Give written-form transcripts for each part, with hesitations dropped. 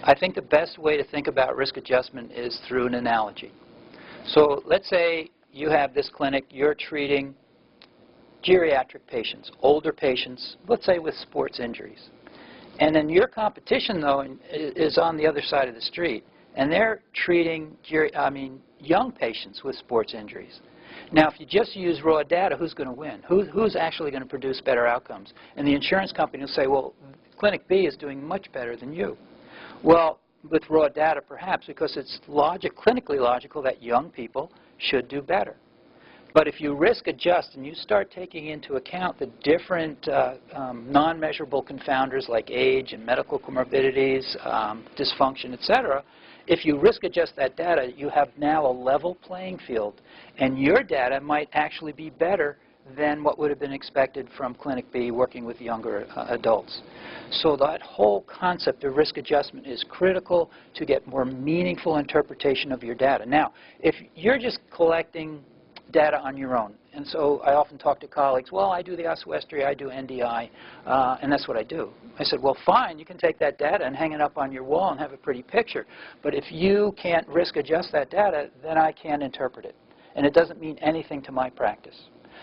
I think the best way to think about risk adjustment is through an analogy. So let's say you have this clinic, you're treating geriatric patients, older patients, let's say with sports injuries. And then your competition, though, is on the other side of the street, and they're treating young patients with sports injuries. Now, if you just use raw data, who's going to win? Who's actually going to produce better outcomes? And the insurance company will say, well, Clinic B is doing much better than you. Well, with raw data, perhaps, because it's clinically logical that young people should do better. But if you risk adjust and you start taking into account the different non-measurable confounders like age and medical comorbidities, dysfunction, etc., if you risk adjust that data, you have now a level playing field. And your data might actually be better than what would have been expected from Clinic B working with younger adults. So that whole concept of risk adjustment is critical to get more meaningful interpretation of your data. Now, if you're just collecting data on your own, and so I often talk to colleagues, well, I do the oswestry, I do NDI, and that's what I do. I said, well, fine, you can take that data and hang it up on your wall and have a pretty picture. But if you can't risk adjust that data, then I can't interpret it. And it doesn't mean anything to my practice.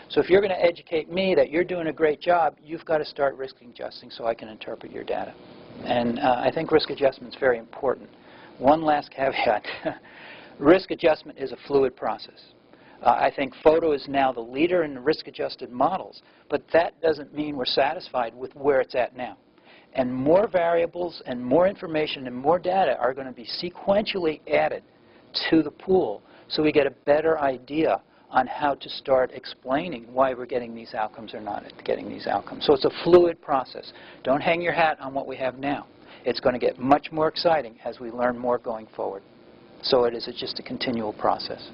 So if you're going to educate me that you're doing a great job, you've got to start risk adjusting so I can interpret your data. And I think risk adjustment is very important. One last caveat. Risk adjustment is a fluid process. I think FOTO is now the leader in the risk-adjusted models, but that doesn't mean we're satisfied with where it's at now. And more variables and more information and more data are going to be sequentially added to the pool so we get a better idea on how to start explaining why we're getting these outcomes or not getting these outcomes. So it's a fluid process. Don't hang your hat on what we have now. It's going to get much more exciting as we learn more going forward. So it is just a continual process.